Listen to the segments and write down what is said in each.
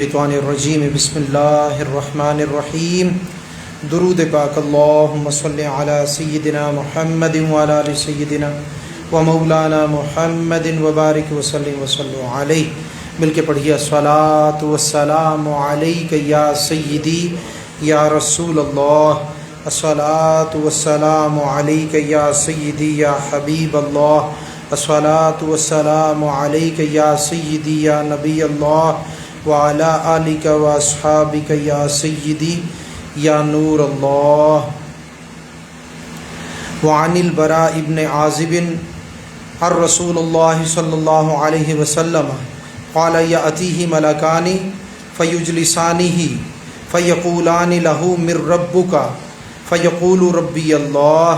الشیطان الرجیم بسم اللہ الرحمن الرحیم درود پاک اللہم صلی علی سیدنا محمد وعلی آل سیدنا و مولانا محمد وبارک وسلم وصلو علیہ. مل کے پڑھیے الصلاۃ والسلام علیک یا سیدی یا رسول اللہ، الصلاۃ والسلام علیک یا سیدی یا حبیب اللہ، الصلاۃ والسلام علیک یا سیدی یا نبی اللہ وعلی آلک و اصحابک یا سیدی یا نور اللہ. وعن البراء ابن عازب عن رسول اللہ صلی اللہ علیہ وسلم قال یأتیہ ملکان فیجلسانہ فیقولان لہ من ربک فیقول ربی اللہ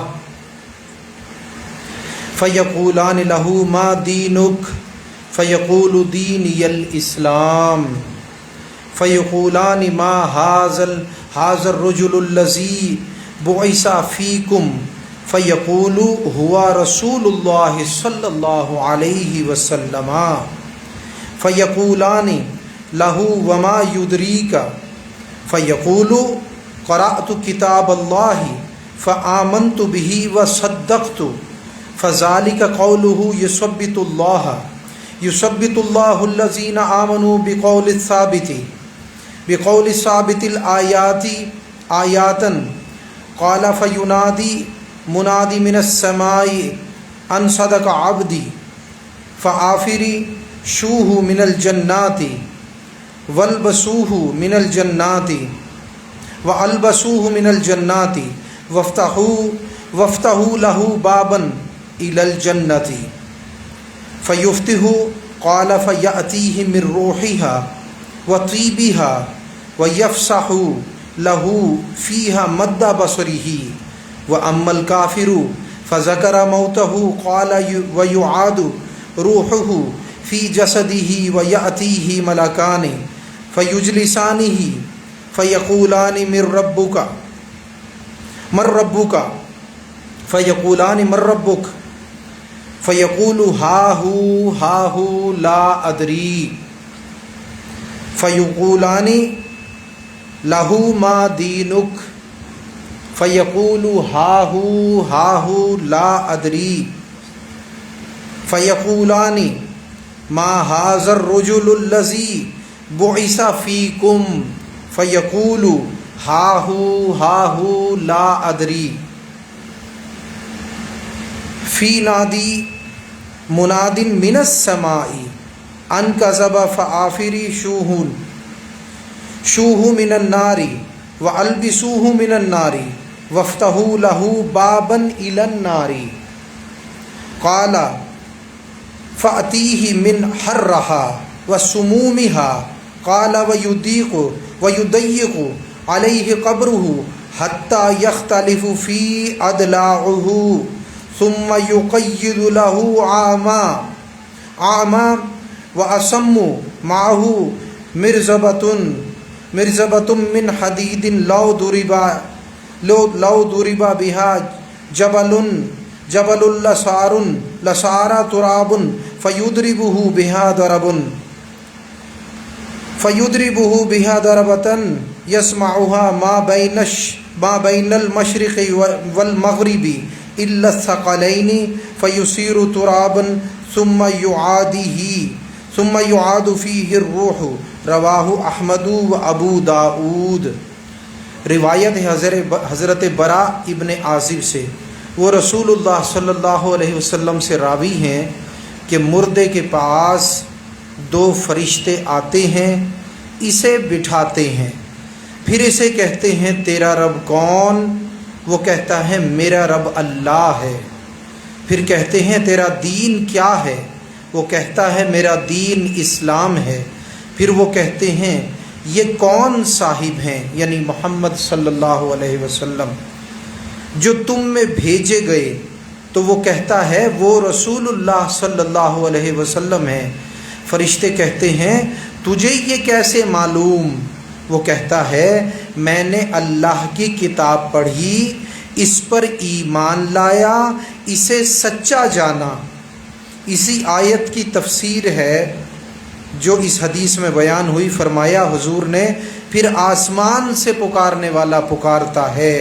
فیقولان لہ ما دینک فیقول دینی الاسلام فیقولان ما هذا الرجل الذی بعث فیکم فیقول هو رسول اللہ صلی اللہ علیہ وسلم فیقولان لہ وما یدریک فیقول قرأت کتاب اللہ فآمنت به وصدقت فذلك قوله یثبت اللہ الذین آمنوا بقول الثابت الآیات آیاتا قال فینادی منادی من السماء ان صدق عبدی فآفری شوہ من الجنات والبسوہ من الجنات والبسوہ من الجنات وافتحوا لہ بابا الی الجنت فیفتح قال فیأتیہ من روحها وطیبها ویفسح له فیہا مد بصرہ واما الکافر فذکر موتہ قال ویعاد روحہ فی جسدہ ویأتیہ ملکان فیجلسانہ فیقولان من ربک فیقولان من ربک فیقول ہا لا ادری فیقولان لہ ما دینک فیقول ہا لا ادری فیقولان ما هذا الرجل الذی بعث فیکم فیقول ہا لا ادری فی نادی مناد من السماء ان کذب فآفری شوہ من النار والبسوہ من النار وافتحوا له بابا الی النار قال فأتیہ من حرها وسمومها قال ویضیق علیہ قبرہ حتی یختلف فی اضلاعہ ثم یقید له عاما واسم معه مرزبۃ من حدید لو ضرب بها جبل لصار تراب فیضربه بها ضربة يسمعها ما بین المشرق والمغرب الا الثقلین فیصیر ترابا ثم یعاد فیہ الروح. رواہ احمد و ابو داؤد. روایت ہے حضرت براء ابن عازب سے، وہ رسول اللہ صلی اللہ علیہ وسلم سے راوی ہیں کہ مردے کے پاس دو فرشتے آتے ہیں، اسے بٹھاتے ہیں، پھر اسے کہتے ہیں تیرا رب کون؟ وہ کہتا ہے میرا رب اللہ ہے. پھر کہتے ہیں تیرا دین کیا ہے؟ وہ کہتا ہے میرا دین اسلام ہے. پھر وہ کہتے ہیں یہ کون صاحب ہیں، یعنی محمد صلی اللہ علیہ وسلم جو تم میں بھیجے گئے؟ تو وہ کہتا ہے وہ رسول اللہ صلی اللہ علیہ وسلم ہیں. فرشتے کہتے ہیں تجھے یہ کیسے معلوم؟ وہ کہتا ہے میں نے اللہ کی کتاب پڑھی، اس پر ایمان لایا، اسے سچا جانا. اسی آیت کی تفسیر ہے جو اس حدیث میں بیان ہوئی، فرمایا حضور نے پھر آسمان سے پکارنے والا پکارتا ہے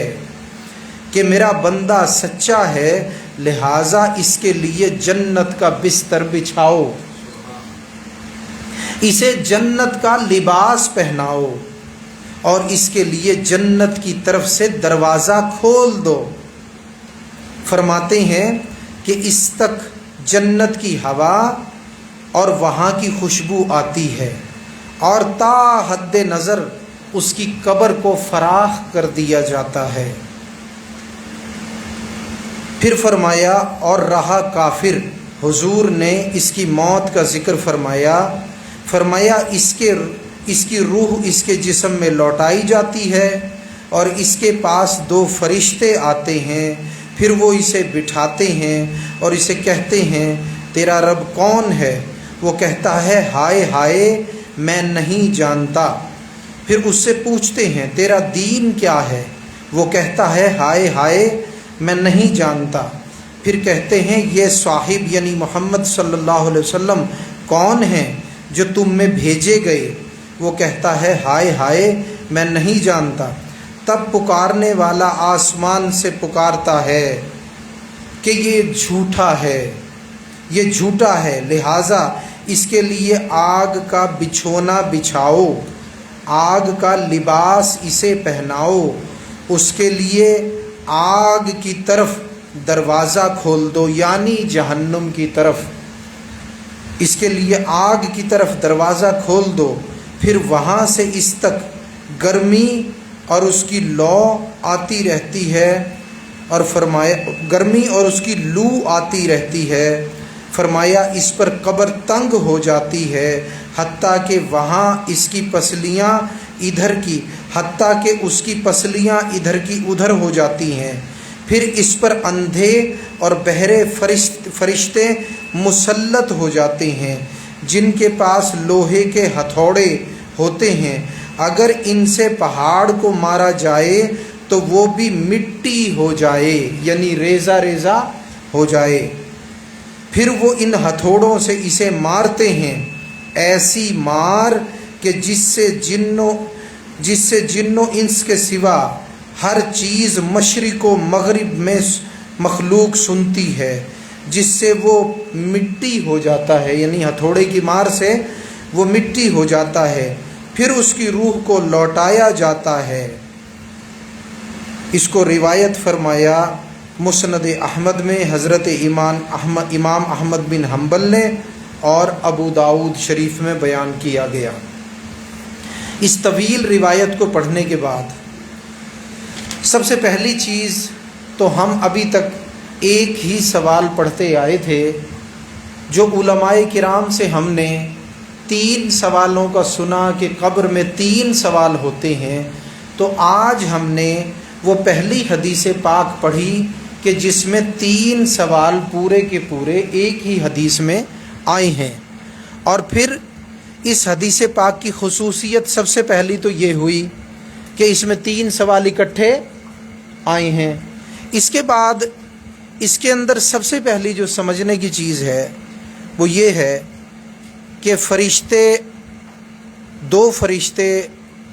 کہ میرا بندہ سچا ہے، لہٰذا اس کے لیے جنت کا بستر بچھاؤ، اسے جنت کا لباس پہناؤ اور اس کے لیے جنت کی طرف سے دروازہ کھول دو۔ فرماتے ہیں کہ اس تک جنت کی ہوا اور وہاں کی خوشبو آتی ہے اور تا حد نظر اس کی قبر کو فراخ کر دیا جاتا ہے۔ پھر فرمایا اور رہا کافر، حضور نے اس کی موت کا ذکر فرمایا اس کی روح اس کے جسم میں لوٹائی جاتی ہے اور اس کے پاس 2 فرشتے آتے ہیں، پھر وہ اسے بٹھاتے ہیں اور اسے کہتے ہیں تیرا رب کون ہے؟ وہ کہتا ہے ہائے ہائے میں نہیں جانتا۔ پھر اس سے پوچھتے ہیں تیرا دین کیا ہے؟ وہ کہتا ہے ہائے ہائے میں نہیں جانتا۔ پھر کہتے ہیں یہ صاحب یعنی محمد صلی اللہ علیہ وسلم کون ہیں جو تم میں بھیجے گئے؟ وہ کہتا ہے ہائے ہائے میں نہیں جانتا۔ تب پکارنے والا آسمان سے پکارتا ہے کہ یہ جھوٹا ہے، یہ جھوٹا ہے، لہٰذا اس کے لیے آگ کا بچھونا بچھاؤ، آگ کا لباس اسے پہناؤ، اس کے لیے آگ کی طرف دروازہ کھول دو، یعنی جہنم کی طرف، اس کے لیے آگ کی طرف دروازہ کھول دو۔ پھر وہاں سے اس تک گرمی اور اس کی لو آتی رہتی ہے، اور فرمایا گرمی اور اس کی لو آتی رہتی ہے، فرمایا اس پر قبر تنگ ہو جاتی ہے حتیٰ کہ وہاں اس کی پسلیاں ادھر کی حتیٰ کہ اس کی پسلیاں ادھر کی ادھر ہو جاتی ہیں۔ پھر اس پر اندھے اور بہرے فرشتے مسلط ہو جاتے ہیں جن کے پاس لوہے کے ہتھوڑے ہوتے ہیں، اگر ان سے پہاڑ کو مارا جائے تو وہ بھی مٹی ہو جائے، یعنی ریزہ ریزہ ہو جائے۔ پھر وہ ان ہتھوڑوں سے اسے مارتے ہیں ایسی مار کہ جس سے جن و انس کے سوا ہر چیز مشرق و مغرب میں مخلوق سنتی ہے، جس سے وہ مٹی ہو جاتا ہے، یعنی ہتھوڑے کی مار سے وہ مٹی ہو جاتا ہے۔ پھر اس کی روح کو لوٹایا جاتا ہے۔ اس کو روایت فرمایا مسند احمد میں حضرت امام احمد بن حنبل نے اور ابو داؤد شریف میں بیان کیا گیا۔ اس طویل روایت کو پڑھنے کے بعد سب سے پہلی چیز تو ہم ابھی تک ایک ہی سوال پڑھتے آئے تھے، جو علماء کرام سے ہم نے 3 سوالوں کا سنا کہ قبر میں 3 سوال ہوتے ہیں، تو آج ہم نے وہ پہلی حدیث پاک پڑھی کہ جس میں 3 سوال پورے کے پورے ایک ہی حدیث میں آئے ہیں۔ اور پھر اس حدیث پاک کی خصوصیت سب سے پہلی تو یہ ہوئی کہ اس میں 3 سوال اکٹھے آئے ہیں۔ اس کے بعد اس کے اندر سب سے پہلی جو سمجھنے کی چیز ہے وہ یہ ہے کہ 2 فرشتے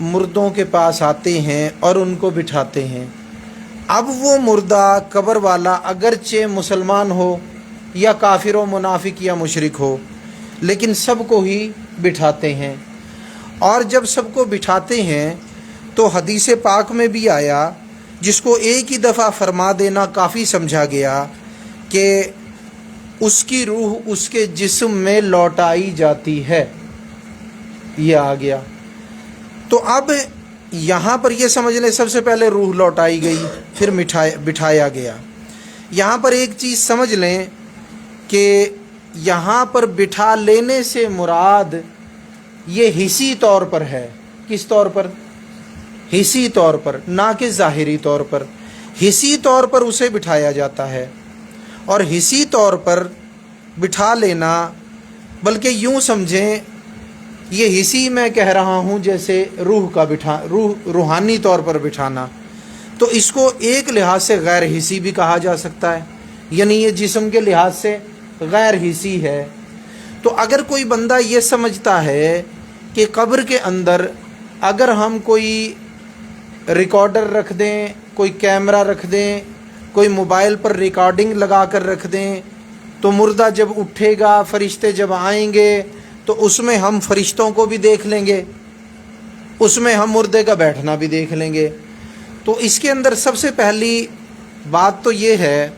مردوں کے پاس آتے ہیں اور ان کو بٹھاتے ہیں۔ اب وہ مردہ قبر والا اگرچہ مسلمان ہو یا کافر و منافق یا مشرک ہو، لیکن سب کو ہی بٹھاتے ہیں، اور جب سب کو بٹھاتے ہیں تو حدیث پاک میں بھی آیا، جس کو ایک ہی دفعہ فرما دینا کافی سمجھا گیا، کہ اس کی روح اس کے جسم میں لوٹائی جاتی ہے، یہ آ گیا۔ تو اب یہاں پر یہ سمجھ لیں سب سے پہلے روح لوٹائی گئی، پھر بٹھایا گیا۔ یہاں پر ایک چیز سمجھ لیں کہ یہاں پر بٹھا لینے سے مراد یہ حسی طور پر ہے۔ کس طور پر؟ حسی طور پر، نہ کہ ظاہری طور پر۔ حسی طور پر اسے بٹھایا جاتا ہے، اور حسی طور پر بٹھا لینا، بلکہ یوں سمجھیں یہ حسی میں کہہ رہا ہوں جیسے روحانی طور پر بٹھانا، تو اس کو ایک لحاظ سے غیر حسی بھی کہا جا سکتا ہے، یعنی یہ جسم کے لحاظ سے غیر حسی ہے۔ تو اگر کوئی بندہ یہ سمجھتا ہے کہ قبر کے اندر اگر ہم کوئی ریکارڈر رکھ دیں، کوئی کیمرہ رکھ دیں، کوئی موبائل پر ریکارڈنگ لگا کر رکھ دیں تو مردہ جب اٹھے گا، فرشتے جب آئیں گے تو اس میں ہم فرشتوں کو بھی دیکھ لیں گے، اس میں ہم مردے کا بیٹھنا بھی دیکھ لیں گے. تو اس کے اندر سب سے پہلی بات تو یہ ہے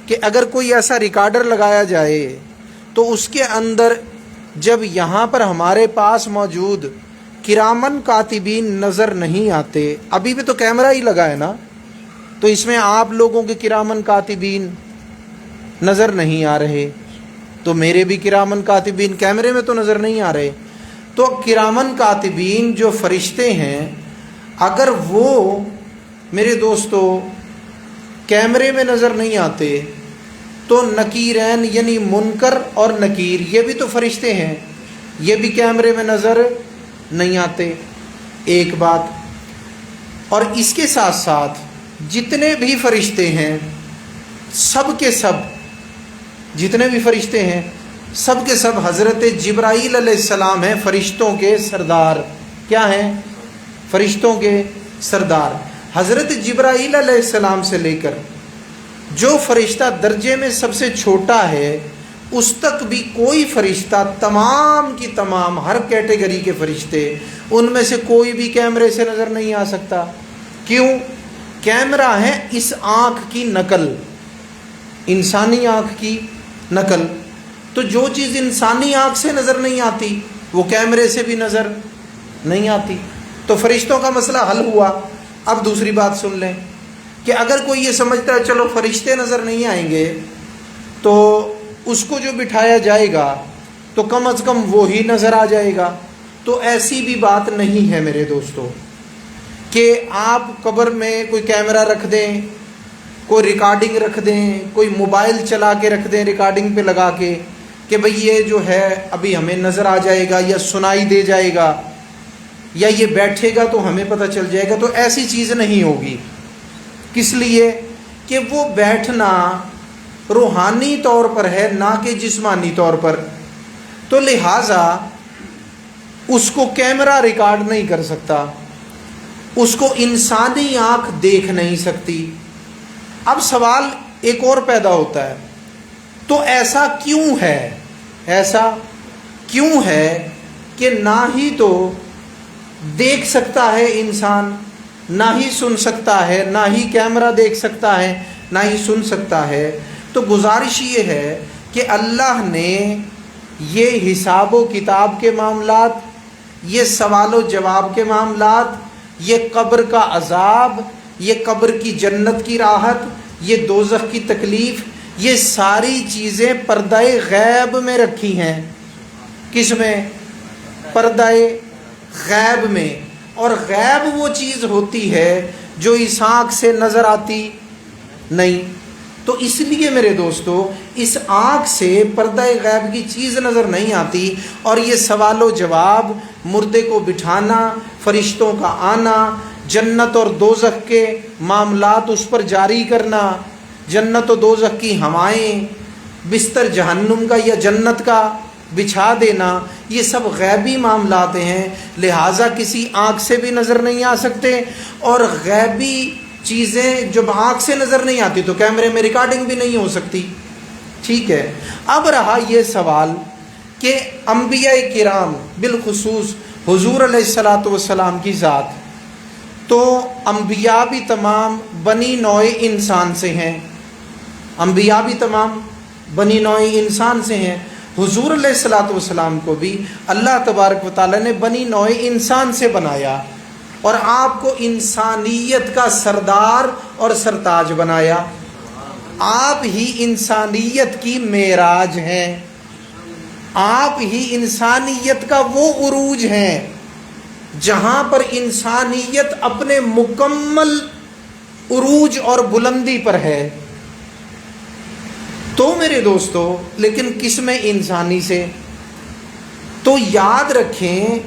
کہ اگر کوئی ایسا ریکارڈر لگایا جائے تو اس کے اندر جب یہاں پر ہمارے پاس موجود کرامن کاتبین نظر نہیں آتے، ابھی بھی تو کیمرہ ہی لگا ہے نا، تو اس میں آپ لوگوں کے کرامن کاتبین نظر نہیں آ رہے، تو میرے بھی کرامن کاتبین کیمرے میں تو نظر نہیں آ رہے. تو کرامن کاتبین جو فرشتے ہیں اگر وہ میرے دوستو کیمرے میں نظر نہیں آتے تو نکیرین یعنی منکر اور نکیر یہ بھی تو فرشتے ہیں، یہ بھی کیمرے میں نظر نہیں آتے. ایک بات. اور اس کے ساتھ ساتھ جتنے بھی فرشتے ہیں سب کے سب، جتنے بھی فرشتے ہیں سب کے سب حضرت جبرائیل علیہ السلام ہیں، فرشتوں کے سردار. کیا ہیں؟ فرشتوں کے سردار. حضرت جبرائیل علیہ السلام سے لے کر جو فرشتہ درجے میں سب سے چھوٹا ہے اس تک بھی کوئی فرشتہ، تمام کی تمام ہر کیٹیگری کے فرشتے، ان میں سے کوئی بھی کیمرے سے نظر نہیں آ سکتا. کیوں؟ کیمرہ ہے اس آنکھ کی نقل، انسانی آنکھ کی نقل. تو جو چیز انسانی آنکھ سے نظر نہیں آتی وہ کیمرے سے بھی نظر نہیں آتی. تو فرشتوں کا مسئلہ حل ہوا. اب دوسری بات سن لیں کہ اگر کوئی یہ سمجھتا ہے چلو فرشتے نظر نہیں آئیں گے تو اس کو جو بٹھایا جائے گا تو کم از کم وہی نظر آ جائے گا، تو ایسی بھی بات نہیں ہے میرے دوستو کہ آپ قبر میں کوئی کیمرہ رکھ دیں، کوئی ریکارڈنگ رکھ دیں، کوئی موبائل چلا کے رکھ دیں ریکارڈنگ پہ لگا کے کہ بھئی یہ جو ہے ابھی ہمیں نظر آ جائے گا یا سنائی دے جائے گا یا یہ بیٹھے گا تو ہمیں پتہ چل جائے گا. تو ایسی چیز نہیں ہوگی. کس لیے؟ کہ وہ بیٹھنا روحانی طور پر ہے نہ کہ جسمانی طور پر. تو لہٰذا اس کو کیمرہ ریکارڈ نہیں کر سکتا، اس کو انسانی آنکھ دیکھ نہیں سکتی. اب سوال ایک اور پیدا ہوتا ہے، تو ایسا کیوں ہے؟ ایسا کیوں ہے کہ نہ ہی تو دیکھ سکتا ہے انسان، نہ ہی سن سکتا ہے، نہ ہی کیمرہ دیکھ سکتا ہے، نہ ہی سن سکتا ہے؟ تو گزارش یہ ہے کہ اللہ نے یہ حساب و کتاب کے معاملات، یہ سوال و جواب کے معاملات، یہ قبر کا عذاب، یہ قبر کی جنت کی راحت، یہ دوزخ کی تکلیف، یہ ساری چیزیں پردہ غیب میں رکھی ہیں. کس میں؟ پردہ غیب میں. اور غیب وہ چیز ہوتی ہے جو اس آنکھ سے نظر آتی نہیں. تو اس لیے میرے دوستو اس آنکھ سے پردہ غیب کی چیز نظر نہیں آتی، اور یہ سوال و جواب، مردے کو بٹھانا، فرشتوں کا آنا، جنت اور دوزخ کے معاملات اس پر جاری کرنا، جنت و دوزخ کی ہوائیں، بستر جہنم کا یا جنت کا بچھا دینا، یہ سب غیبی معاملات ہیں. لہٰذا کسی آنکھ سے بھی نظر نہیں آ سکتے، اور غیبی چیزیں جب آنکھ سے نظر نہیں آتی تو کیمرے میں ریکارڈنگ بھی نہیں ہو سکتی. ٹھیک ہے. اب رہا یہ سوال کہ انبیاء کرام بالخصوص حضور علیہ الصلاۃ والسلام کی ذات، تو انبیاء بھی تمام بنی نوع انسان سے ہیں، انبیاء بھی تمام بنی نوع انسان سے ہیں. حضور علیہ الصلاۃ والسلام کو بھی اللہ تبارک و تعالیٰ نے بنی نوع انسان سے بنایا اور آپ کو انسانیت کا سردار اور سرتاج بنایا. آپ ہی انسانیت کی معراج ہیں، آپ ہی انسانیت کا وہ عروج ہیں جہاں پر انسانیت اپنے مکمل عروج اور بلندی پر ہے. تو میرے دوستو لیکن کس میں؟ انسانی سے. تو یاد رکھیں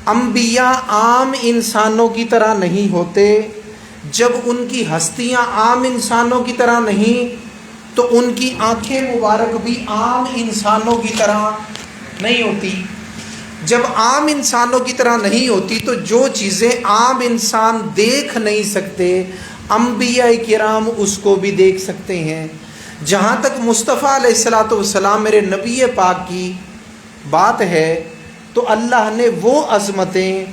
انبیاء عام انسانوں کی طرح نہیں ہوتے. جب ان کی ہستیاں عام انسانوں کی طرح نہیں تو ان کی آنکھیں مبارک بھی عام انسانوں کی طرح نہیں ہوتی. جب عام انسانوں کی طرح نہیں ہوتی تو جو چیزیں عام انسان دیکھ نہیں سکتے انبیاء کرام اس کو بھی دیکھ سکتے ہیں. جہاں تک مصطفیٰ علیہ الصلاۃ والسلام میرے نبی پاک کی بات ہے تو اللہ نے وہ عظمتیں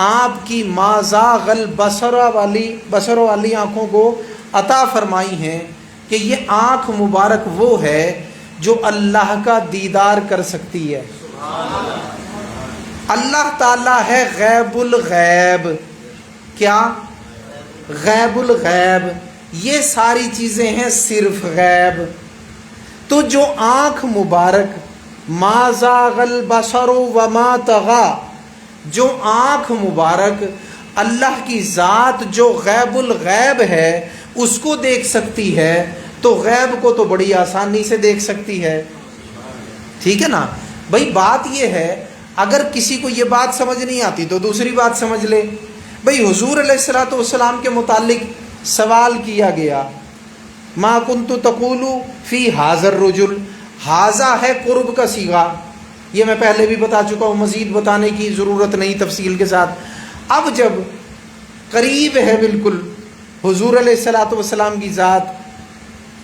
آپ کی ما زاغ البصر والی آنکھوں کو عطا فرمائی ہیں کہ یہ آنکھ مبارک وہ ہے جو اللہ کا دیدار کر سکتی ہے. اللہ تعالیٰ ہے غیب الغیب. کیا؟ غیب الغیب. یہ ساری چیزیں ہیں صرف غیب. تو جو آنکھ مبارک ما زاغ البصر وما طغی، جو آنکھ مبارک اللہ کی ذات جو غیب الغیب ہے اس کو دیکھ سکتی ہے تو غیب کو تو بڑی آسانی سے دیکھ سکتی ہے. ٹھیک ہے نا بھائی. بات یہ ہے اگر کسی کو یہ بات سمجھ نہیں آتی تو دوسری بات سمجھ لے. بھائی حضور علیہ الصلوۃ والسلام کے متعلق سوال کیا گیا ما کنت تقول فی ھذا الرجل. ھذا ہے قرب کا صیغہ، یہ میں پہلے بھی بتا چکا ہوں، مزید بتانے کی ضرورت نہیں تفصیل کے ساتھ. اب جب قریب ہے بالکل حضور علیہ الصلوۃ والسلام کی ذات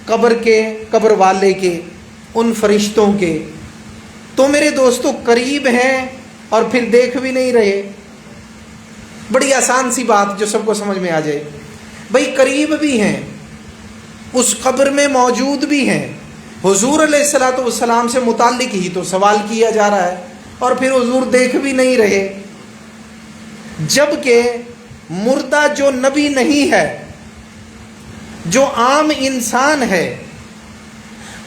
قبر کے، قبر والے کے، ان فرشتوں کے، تو میرے دوستوں قریب ہیں اور پھر دیکھ بھی نہیں رہے. بڑی آسان سی بات جو سب کو سمجھ میں آ جائے. بھائی قریب بھی ہیں، اس قبر میں موجود بھی ہیں، حضور علیہ الصلوۃ والسلام سے متعلق ہی تو سوال کیا جا رہا ہے اور پھر حضور دیکھ بھی نہیں رہے. جبکہ مردہ جو نبی نہیں ہے، جو عام انسان ہے،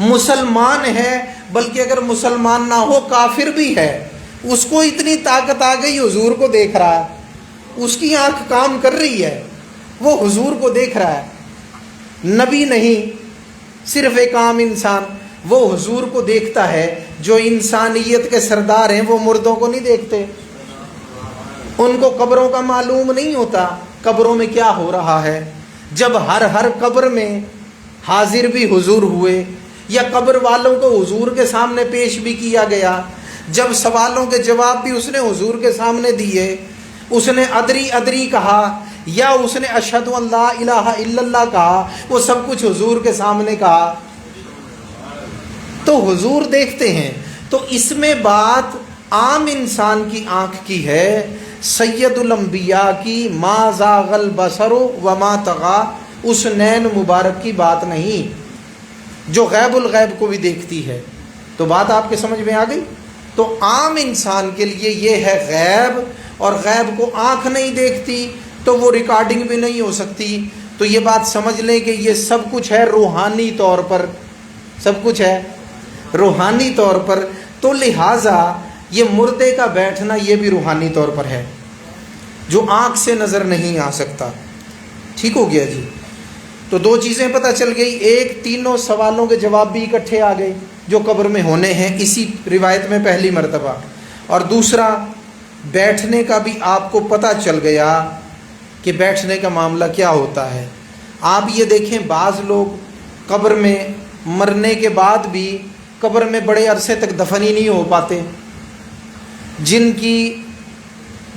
مسلمان ہے، بلکہ اگر مسلمان نہ ہو کافر بھی ہے، اس کو اتنی طاقت آ گئی حضور کو دیکھ رہا ہے، اس کی آنکھ کام کر رہی ہے، وہ حضور کو دیکھ رہا ہے. نبی نہیں، صرف ایک عام انسان، وہ حضور کو دیکھتا ہے. جو انسانیت کے سردار ہیں وہ مردوں کو نہیں دیکھتے، ان کو قبروں کا معلوم نہیں ہوتا قبروں میں کیا ہو رہا ہے. جب ہر قبر میں حاضر بھی حضور ہوئے یا قبر والوں کو حضور کے سامنے پیش بھی کیا گیا، جب سوالوں کے جواب بھی اس نے حضور کے سامنے دیے، اس نے ادری ادری کہا یا اس نے اشہد ان لا الہ الا اللہ کہا، وہ سب کچھ حضور کے سامنے کہا تو حضور دیکھتے ہیں. تو اس میں بات عام انسان کی آنکھ کی ہے، سید الانبیاء کی ما زاغ البصر وما طغی اس نین مبارک کی بات نہیں جو غیب الغیب کو بھی دیکھتی ہے. تو بات آپ کے سمجھ میں آ گئی. تو عام انسان کے لیے یہ ہے غیب، اور غیب کو آنکھ نہیں دیکھتی تو وہ ریکارڈنگ بھی نہیں ہو سکتی. تو یہ بات سمجھ لیں کہ یہ سب کچھ ہے روحانی طور پر، سب کچھ ہے روحانی طور پر. تو لہٰذا یہ مردے کا بیٹھنا یہ بھی روحانی طور پر ہے جو آنکھ سے نظر نہیں آ سکتا. ٹھیک ہو گیا جی. تو دو چیزیں پتہ چل گئی، ایک تینوں سوالوں کے جواب بھی اکٹھے آ گئے جو قبر میں ہونے ہیں اسی روایت میں پہلی مرتبہ، اور دوسرا بیٹھنے کا بھی آپ کو پتہ چل گیا کہ بیٹھنے کا معاملہ کیا ہوتا ہے. آپ یہ دیکھیں بعض لوگ قبر میں مرنے کے بعد بھی قبر میں بڑے عرصے تک دفن ہی نہیں ہو پاتے، جن کی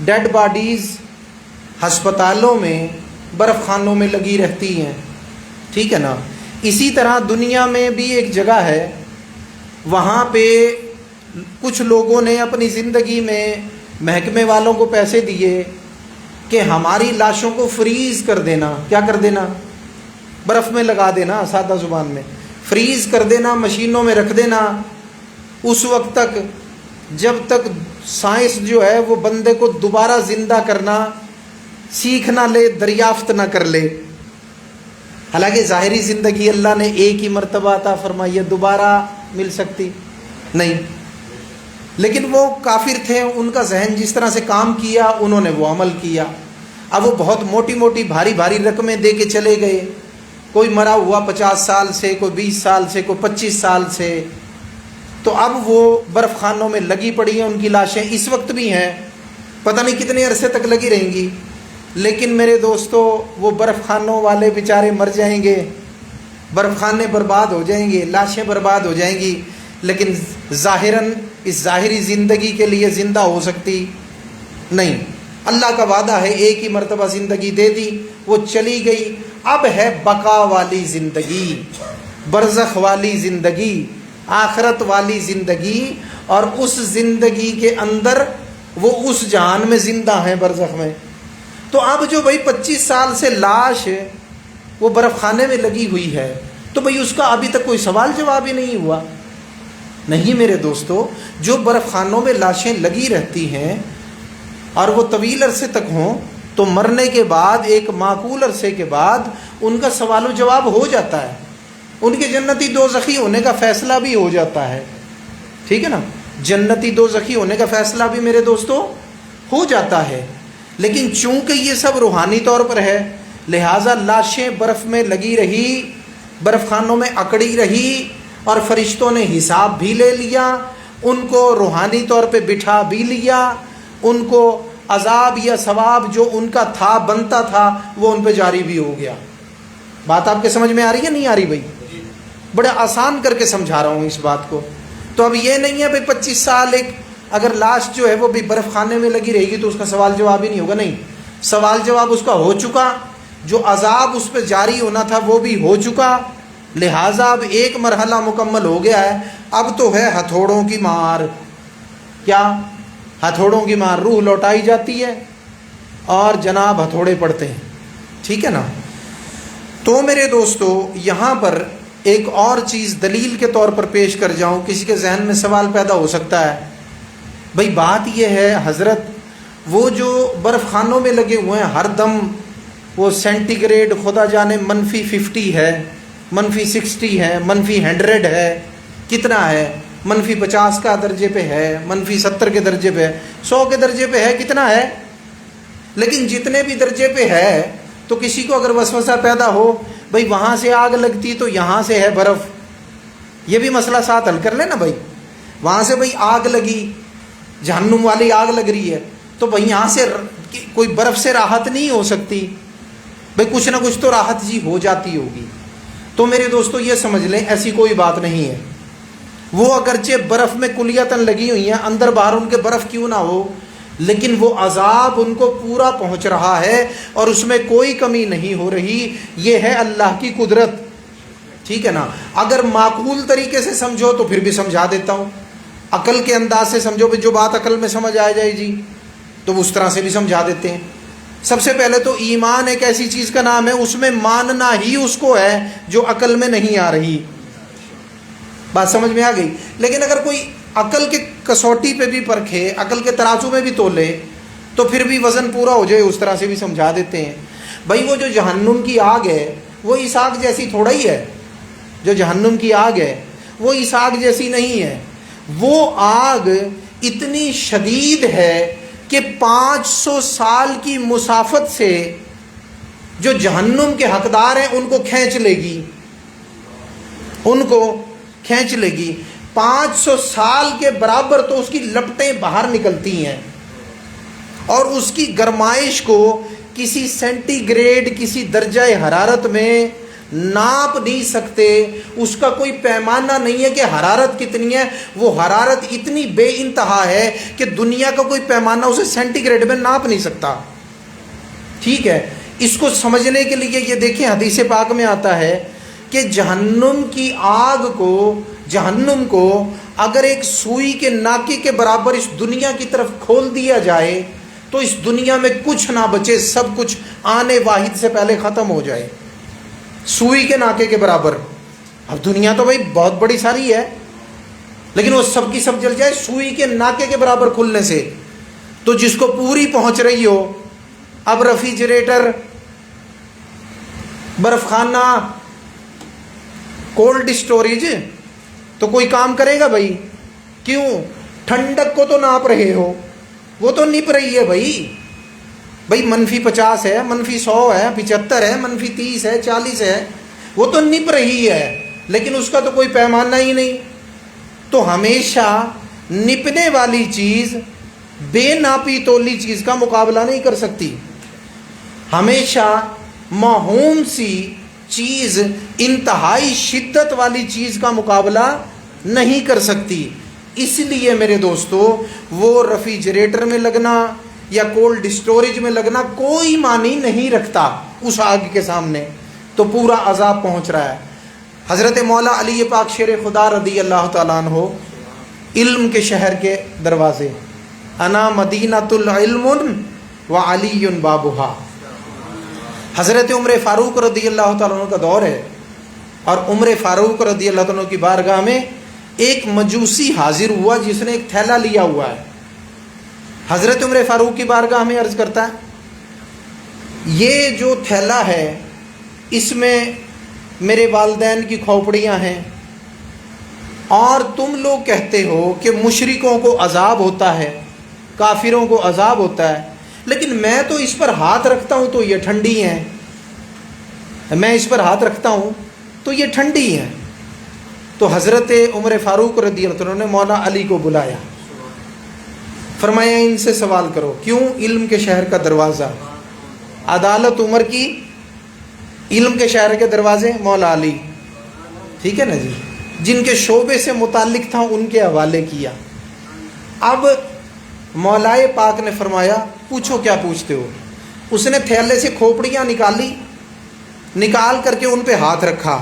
ڈیڈ باڈیز ہسپتالوں میں برف خانوں میں لگی رہتی ہیں. ٹھیک ہے نا. اسی طرح دنیا میں بھی ایک جگہ ہے، وہاں پہ کچھ لوگوں نے اپنی زندگی میں محکمے والوں کو پیسے دیے کہ ہماری لاشوں کو فریز کر دینا. کیا کر دینا؟ برف میں لگا دینا، سادہ زبان میں فریز کر دینا، مشینوں میں رکھ دینا اس وقت تک جب تک سائنس جو ہے وہ بندے کو دوبارہ زندہ کرنا سیکھ نہ لے، دریافت نہ کر لے. حالانکہ ظاہری زندگی اللہ نے ایک ہی مرتبہ عطا فرمائی ہے، دوبارہ مل سکتی نہیں. لیکن وہ کافر تھے، ان کا ذہن جس طرح سے کام کیا انہوں نے وہ عمل کیا. اب وہ بہت موٹی موٹی بھاری بھاری رقمیں دے کے چلے گئے. کوئی مرا ہوا 50 سال سے، کوئی 20 سال سے، کوئی 25 سال سے. تو اب وہ برف خانوں میں لگی پڑی ہیں، ان کی لاشیں اس وقت بھی ہیں، پتہ نہیں کتنے عرصے تک لگی رہیں گی. لیکن میرے دوستو وہ برف خانوں والے بیچارے مر جائیں گے، برف خانے برباد ہو جائیں گے، لاشیں برباد ہو جائیں گی، لیکن ظاہراً اس ظاہری زندگی کے لیے زندہ ہو سکتی؟ نہیں، اللہ کا وعدہ ہے ایک ہی مرتبہ زندگی دے دی، وہ چلی گئی، اب ہے بقا والی زندگی، برزخ والی زندگی، آخرت والی زندگی، اور اس زندگی کے اندر وہ اس جہان میں زندہ ہیں برزخ میں۔ تو اب جو بھائی 25 سال سے لاش وہ برف خانے میں لگی ہوئی ہے، تو بھائی اس کا ابھی تک کوئی سوال جواب ہی نہیں ہوا۔ نہیں میرے دوستو، جو برف خانوں میں لاشیں لگی رہتی ہیں اور وہ طویل عرصے تک ہوں، تو مرنے کے بعد ایک معقول عرصے کے بعد ان کا سوال و جواب ہو جاتا ہے، ان کے جنتی دوزخی ہونے کا فیصلہ بھی ہو جاتا ہے، ٹھیک ہے نا، جنتی دوزخی ہونے کا فیصلہ بھی میرے دوستو ہو جاتا ہے۔ لیکن چونکہ یہ سب روحانی طور پر ہے، لہٰذا لاشیں برف میں لگی رہی، برف خانوں میں اکڑی رہی، اور فرشتوں نے حساب بھی لے لیا، ان کو روحانی طور پہ بٹھا بھی لیا، ان کو عذاب یا ثواب جو ان کا تھا، بنتا تھا، وہ ان پہ جاری بھی ہو گیا۔ بات آپ کے سمجھ میں آ رہی ہے نہیں آ رہی بھائی؟ بڑے آسان کر کے سمجھا رہا ہوں اس بات کو۔ تو اب یہ نہیں ہے بھائی 25 سال ایک اگر لاش جو ہے وہ بھی برف خانے میں لگی رہے گی تو اس کا سوال جواب ہی نہیں ہوگا، نہیں، سوال جواب اس کا ہو چکا، جو عذاب اس پہ جاری ہونا تھا وہ بھی ہو چکا، لہٰذا اب ایک مرحلہ مکمل ہو گیا ہے، اب تو ہے ہتھوڑوں کی مار۔ کیا؟ ہتھوڑوں کی مار، روح لوٹائی جاتی ہے اور جناب ہتھوڑے پڑتے ہیں، ٹھیک ہے نا۔ تو میرے دوستو یہاں پر ایک اور چیز دلیل کے طور پر پیش کر جاؤں، کسی کے ذہن میں سوال پیدا ہو سکتا ہے، بھائی بات یہ ہے حضرت وہ جو برف خانوں میں لگے ہوئے ہیں ہر دم وہ سینٹی گریڈ خدا جانے -50 ہے، -60 ہے، -100 ہے، کتنا ہے، -50 کا درجے پہ ہے، -70 کے درجے پہ ہے، 100 کے درجے پہ ہے، کتنا ہے، لیکن جتنے بھی درجے پہ ہے تو کسی کو اگر وسوسہ پیدا ہو بھائی وہاں سے آگ لگتی تو یہاں سے ہے برف، یہ بھی مسئلہ ساتھ حل کر لیں نا بھائی، وہاں سے بھائی آگ لگی، جہنم والی آگ لگ رہی ہے، تو بھائی یہاں سے کوئی برف سے راحت نہیں ہو سکتی، بھائی کچھ نہ کچھ تو راحت جی ہو جاتی ہوگی۔ تو میرے دوستو یہ سمجھ لیں ایسی کوئی بات نہیں ہے، وہ اگرچہ برف میں کلیتاً لگی ہوئی ہیں، اندر باہر ان کے برف کیوں نہ ہو، لیکن وہ عذاب ان کو پورا پہنچ رہا ہے اور اس میں کوئی کمی نہیں ہو رہی، یہ ہے اللہ کی قدرت، ٹھیک ہے نا۔ اگر معقول طریقے سے سمجھو تو پھر بھی سمجھا دیتا ہوں، عقل کے انداز سے سمجھو، جو بات عقل میں سمجھ آ جائے جی تو اس طرح سے بھی سمجھا دیتے ہیں۔ سب سے پہلے تو ایمان ایک ایسی چیز کا نام ہے، اس میں ماننا ہی اس کو ہے جو عقل میں نہیں آ رہی، بات سمجھ میں آ گئی۔ لیکن اگر کوئی عقل کے کسوٹی پہ بھی پرکھے، عقل کے ترازو میں بھی تولے تو پھر بھی وزن پورا ہو جائے، اس طرح سے بھی سمجھا دیتے ہیں۔ بھائی وہ جو جہنم کی آگ ہے وہ اس آگ جیسی تھوڑا ہی ہے، جو جہنم کی آگ ہے وہ اس آگ جیسی نہیں ہے، وہ آگ اتنی شدید ہے کہ 500 سال کی مسافت سے جو جہنم کے حقدار ہیں ان کو کھینچ لے گی، ان کو کھینچ لے گی، 500 سال کے برابر تو اس کی لپٹیں باہر نکلتی ہیں، اور اس کی گرمائش کو کسی سینٹی گریڈ، کسی درجہ حرارت میں ناپ نہیں سکتے، اس کا کوئی پیمانہ نہیں ہے کہ حرارت کتنی ہے، وہ حرارت اتنی بے انتہا ہے کہ دنیا کا کوئی پیمانہ اسے سینٹی گریڈ میں ناپ نہیں سکتا، ٹھیک ہے۔ اس کو سمجھنے کے لیے یہ دیکھیں حدیث پاک میں آتا ہے کہ جہنم کی آگ کو، جہنم کو اگر ایک سوئی کے ناکے کے برابر اس دنیا کی طرف کھول دیا جائے تو اس دنیا میں کچھ نہ بچے، سب کچھ آنے واحد سے پہلے ختم ہو جائے، سوئی کے ناکے کے برابر۔ اب دنیا تو بھائی بہت بڑی ساری ہے، لیکن وہ سب کی سب جل جائے سوئی کے ناکے کے برابر کھلنے سے، تو جس کو پوری پہنچ رہی ہو، اب ریفریجریٹر، برف خانہ، کولڈ اسٹوریج تو کوئی کام کرے گا بھائی؟ کیوں؟ ٹھنڈک کو تو ناپ رہے ہو، وہ تو نپ رہی ہے بھائی -50 ہے، -100 ہے، 75 ہے، -30 ہے، 40 ہے، وہ تو نپ رہی ہے، لیکن اس کا تو کوئی پیمانہ ہی نہیں۔ تو ہمیشہ نپنے والی چیز بے ناپی تولی چیز کا مقابلہ نہیں کر سکتی، ہمیشہ موہوم سی چیز انتہائی شدت والی چیز کا مقابلہ نہیں کر سکتی۔ اس لیے میرے دوستو وہ ریفریجریٹر میں لگنا یا کولڈ اسٹوریج میں لگنا کوئی معنی نہیں رکھتا اس آگ کے سامنے، تو پورا عذاب پہنچ رہا ہے۔ حضرت مولا علی پاک شیر خدا رضی اللہ تعالیٰ عنہ، علم کے شہر کے دروازے، انا مدینۃ العلم وعلی بابھا۔ حضرت عمر فاروق رضی اللہ تعالیٰ عنہ کا دور ہے، اور عمر فاروق رضی اللہ تعالیٰ عنہ کی بارگاہ میں ایک مجوسی حاضر ہوا جس نے ایک تھیلا لیا ہوا ہے۔ حضرت عمر فاروق کی بارگاہ میں عرض کرتا ہے یہ جو تھیلا ہے اس میں میرے والدین کی کھوپڑیاں ہیں، اور تم لوگ کہتے ہو کہ مشرکوں کو عذاب ہوتا ہے، کافروں کو عذاب ہوتا ہے، لیکن میں تو اس پر ہاتھ رکھتا ہوں تو یہ ٹھنڈی ہیں، میں اس پر ہاتھ رکھتا ہوں تو یہ ٹھنڈی ہیں۔ تو حضرت عمر فاروق رضی اللہ عنہ نے مولا علی کو بلایا، فرمایا ان سے سوال کرو، کیوں؟ علم کے شہر کا دروازہ، عدالت عمر کی، علم کے شہر کے دروازے مولا علی، ٹھیک ہے نا جی، جن کے شعبے سے متعلق تھا ان کے حوالے کیا۔ اب مولائے پاک نے فرمایا پوچھو کیا پوچھتے ہو۔ اس نے تھیلے سے کھوپڑیاں نکالی، نکال کر کے ان پہ ہاتھ رکھا،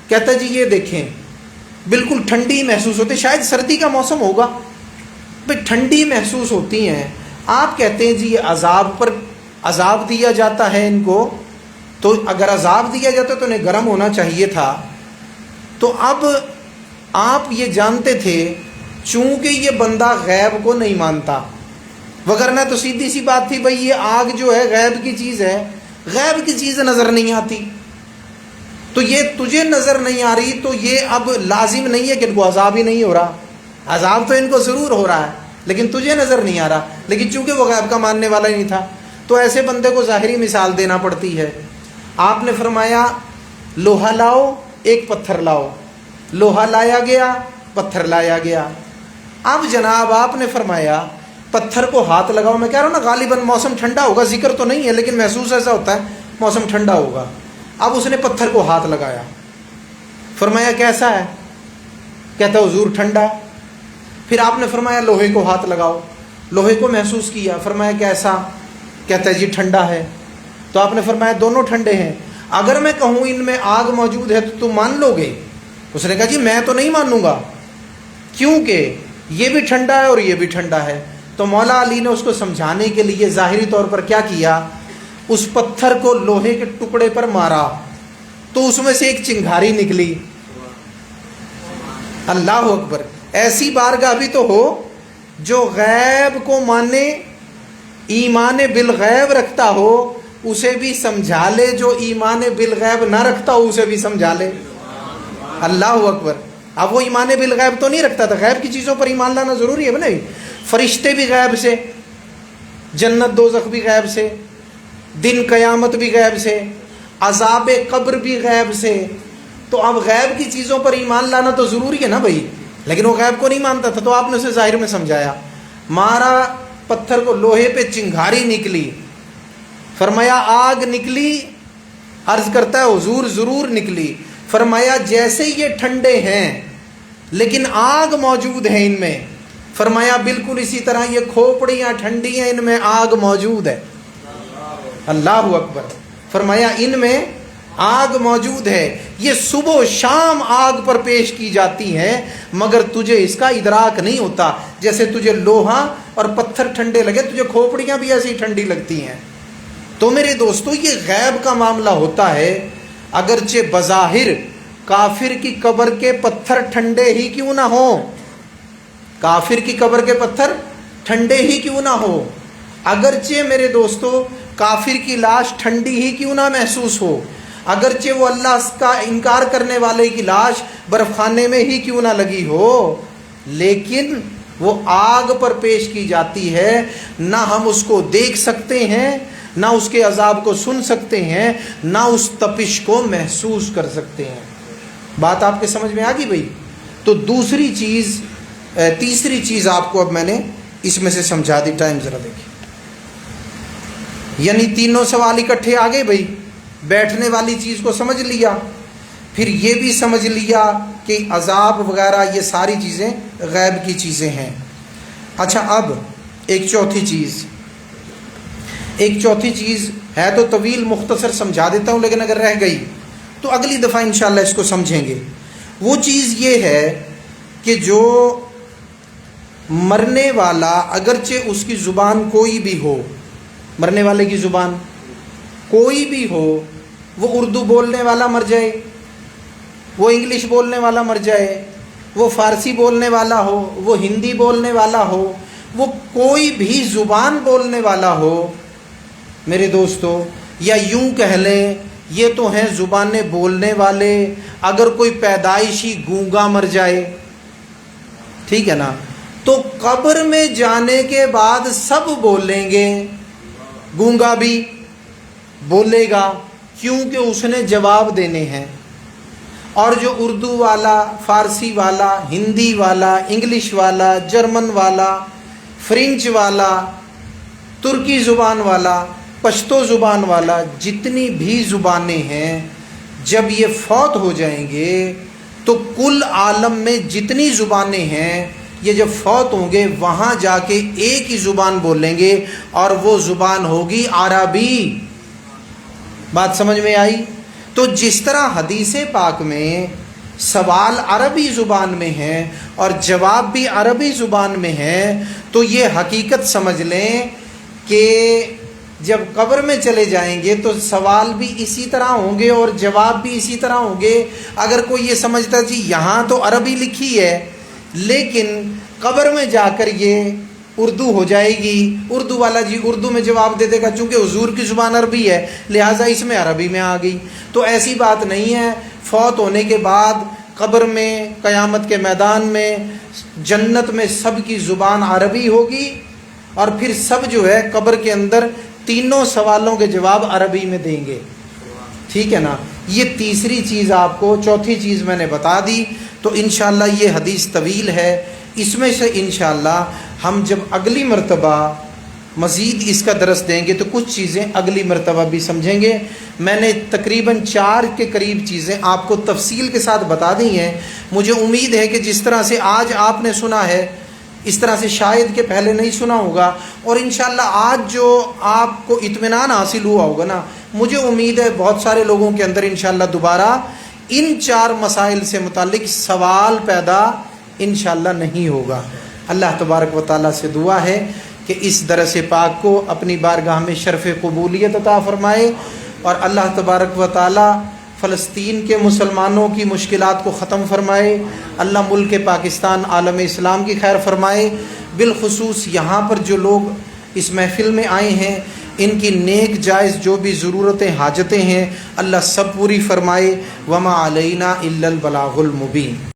کہتا جی یہ دیکھیں بالکل ٹھنڈی محسوس ہوتی، شاید سردی کا موسم ہوگا، بھئی ٹھنڈی محسوس ہوتی ہیں، آپ کہتے ہیں جی یہ عذاب پر عذاب دیا جاتا ہے ان کو، تو اگر عذاب دیا جاتا تو انہیں گرم ہونا چاہیے تھا۔ تو اب آپ یہ جانتے تھے چونکہ یہ بندہ غیب کو نہیں مانتا، وگرنہ تو سیدھی سی بات تھی بھئی یہ آگ جو ہے غیب کی چیز ہے، غیب کی چیز نظر نہیں آتی، تو یہ تجھے نظر نہیں آ رہی تو یہ اب لازم نہیں ہے کہ ان کو عذاب ہی نہیں ہو رہا، عذاب تو ان کو ضرور ہو رہا ہے لیکن تجھے نظر نہیں آ رہا۔ لیکن چونکہ وہ غیب کا ماننے والا ہی نہیں تھا تو ایسے بندے کو ظاہری مثال دینا پڑتی ہے۔ آپ نے فرمایا لوہا لاؤ، ایک پتھر لاؤ، لوہا لایا گیا، پتھر لایا گیا۔ اب جناب آپ نے فرمایا پتھر کو ہاتھ لگاؤ، میں کہہ رہا ہوں نا غالباً موسم ٹھنڈا ہوگا، ذکر تو نہیں ہے لیکن محسوس ایسا ہوتا ہے موسم ٹھنڈا ہوگا۔ اب اس نے پتھر کو ہاتھ لگایا، فرمایا کیسا ہے؟ کہتا حضور ٹھنڈا۔ پھر آپ نے فرمایا لوہے کو ہاتھ لگاؤ، لوہے کو محسوس کیا، فرمایا کیسا؟ کہتا ہے جی ٹھنڈا ہے۔ تو آپ نے فرمایا دونوں ٹھنڈے ہیں، اگر میں کہوں ان میں آگ موجود ہے تو تم مان لو گے؟ اس نے کہا جی میں تو نہیں مانوں گا، کیونکہ یہ بھی ٹھنڈا ہے اور یہ بھی ٹھنڈا ہے۔ تو مولا علی نے اس کو سمجھانے کے لیے ظاہری طور پر کیا کیا، اس پتھر کو لوہے کے ٹکڑے پر مارا تو اس میں سے ایک چنگھاری نکلی۔ اللہ اکبر! ایسی بارگاہ بھی تو ہو جو غیب کو مانے، ایمان بالغیب رکھتا ہو، اسے بھی سمجھا لے، جو ایمان بالغیب نہ رکھتا ہو اسے بھی سمجھا لے۔ اللہ اکبر! اب وہ ایمان بالغیب تو نہیں رکھتا تھا، غیب کی چیزوں پر ایمان لانا ضروری ہے نہیں؟ فرشتے بھی غیب سے، جنت دوزخ بھی غیب سے، دن قیامت بھی غیب سے، عذاب قبر بھی غیب سے، تو اب غیب کی چیزوں پر ایمان لانا تو ضروری ہے نا بھائی۔ لیکن وہ غیب کو نہیں مانتا تھا، تو آپ نے اسے ظاہر میں سمجھایا، مارا پتھر کو، لوہے پہ چنگھاری نکلی، فرمایا آگ نکلی، عرض کرتا ہے حضور ضرور نکلی، فرمایا جیسے یہ ٹھنڈے ہیں لیکن آگ موجود ہے ان میں، فرمایا بالکل اسی طرح یہ کھوپڑیاں ٹھنڈی ہیں، ان میں آگ موجود ہے۔ اللہ اکبر! فرمایا ان میں آگ موجود ہے، یہ صبح و شام آگ پر پیش کی جاتی ہیں مگر تجھے اس کا ادراک نہیں ہوتا، جیسے تجھے لوہا اور پتھر ٹھنڈے لگے تجھے کھوپڑیاں بھی ایسی ٹھنڈی لگتی ہیں۔ تو میرے دوستو یہ غیب کا معاملہ ہوتا ہے، اگرچہ بظاہر کافر کی قبر کے پتھر ٹھنڈے ہی کیوں نہ ہو، کافر کی قبر کے پتھر ٹھنڈے ہی کیوں نہ ہو، اگرچہ میرے دوستو کافر کی لاش ٹھنڈی ہی کیوں نہ محسوس ہو، اگرچہ وہ اللہ کا انکار کرنے والے کی لاش برف خانے میں ہی کیوں نہ لگی ہو، لیکن وہ آگ پر پیش کی جاتی ہے، نہ ہم اس کو دیکھ سکتے ہیں، نہ اس کے عذاب کو سن سکتے ہیں، نہ اس تپش کو محسوس کر سکتے ہیں۔ بات آپ کے سمجھ میں آ گئی بھائی؟ تو دوسری چیز، تیسری چیز آپ کو اب میں نے اس میں سے سمجھا دی، ٹائم ذرا دیکھیں، یعنی تینوں سوال اکٹھے آ گئے بھائی، بیٹھنے والی چیز کو سمجھ لیا، پھر یہ بھی سمجھ لیا کہ عذاب وغیرہ یہ ساری چیزیں غیب کی چیزیں ہیں۔ اچھا، اب ایک چوتھی چیز ہے تو طویل مختصر سمجھا دیتا ہوں، لیکن اگر رہ گئی تو اگلی دفعہ انشاءاللہ اس کو سمجھیں گے۔ وہ چیز یہ ہے کہ جو مرنے والا اگرچہ اس کی زبان کوئی بھی ہو، مرنے والے کی زبان کوئی بھی ہو، وہ اردو بولنے والا مر جائے، وہ انگلش بولنے والا مر جائے، وہ فارسی بولنے والا ہو، وہ ہندی بولنے والا ہو، وہ کوئی بھی زبان بولنے والا ہو میرے دوستو، یا یوں کہہ لیں یہ تو ہیں زبانیں بولنے والے، اگر کوئی پیدائشی گونگا مر جائے، ٹھیک ہے نا، تو قبر میں جانے کے بعد سب بولیں گے، گونگا بھی بولے گا کیونکہ اس نے جواب دینے ہیں، اور جو اردو والا، فارسی والا، ہندی والا، انگلش والا، جرمن والا، فرینچ والا، ترکی زبان والا، پشتو زبان والا، جتنی بھی زبانیں ہیں جب یہ فوت ہو جائیں گے تو کل عالم میں جتنی زبانیں ہیں یہ جب فوت ہوں گے وہاں جا کے ایک ہی زبان بولیں گے، اور وہ زبان ہوگی عربی۔ بات سمجھ میں آئی؟ تو جس طرح حدیث پاک میں سوال عربی زبان میں ہے اور جواب بھی عربی زبان میں ہے، تو یہ حقیقت سمجھ لیں کہ جب قبر میں چلے جائیں گے تو سوال بھی اسی طرح ہوں گے اور جواب بھی اسی طرح ہوں گے۔ اگر کوئی یہ سمجھتا جی یہاں تو عربی لکھی ہے لیکن قبر میں جا کر یہ اردو ہو جائے گی، اردو والا جی اردو میں جواب دے دے گا چونکہ حضور کی زبان عربی ہے لہٰذا اس میں عربی میں آ گئی، تو ایسی بات نہیں ہے۔ فوت ہونے کے بعد قبر میں، قیامت کے میدان میں، جنت میں سب کی زبان عربی ہوگی، اور پھر سب جو ہے قبر کے اندر تینوں سوالوں کے جواب عربی میں دیں گے، ٹھیک ہے نا۔ یہ تیسری چیز آپ کو، چوتھی چیز میں نے بتا دی، تو انشاءاللہ یہ حدیث طویل ہے، اس میں سے انشاءاللہ ہم جب اگلی مرتبہ مزید اس کا درس دیں گے تو کچھ چیزیں اگلی مرتبہ بھی سمجھیں گے۔ میں نے تقریباً 4 کے قریب چیزیں آپ کو تفصیل کے ساتھ بتا دی ہیں۔ مجھے امید ہے کہ جس طرح سے آج آپ نے سنا ہے اس طرح سے شاید کہ پہلے نہیں سنا ہوگا، اور انشاءاللہ آج جو آپ کو اطمینان حاصل ہوا ہوگا نا، مجھے امید ہے بہت سارے لوگوں کے اندر انشاءاللہ دوبارہ ان 4 مسائل سے متعلق سوال پیدا انشاءاللہ نہیں ہوگا۔ اللہ تبارک و تعالیٰ سے دعا ہے کہ اس درس پاک کو اپنی بارگاہ میں شرف قبولیت عطا فرمائے، اور اللہ تبارک و تعالیٰ فلسطین کے مسلمانوں کی مشکلات کو ختم فرمائے، اللہ ملک پاکستان، عالم اسلام کی خیر فرمائے۔ بالخصوص یہاں پر جو لوگ اس محفل میں آئے ہیں ان کی نیک جائز جو بھی ضرورتیں، حاجتیں ہیں، اللہ سب پوری فرمائے۔ وما علینا الا البلاغ المبین۔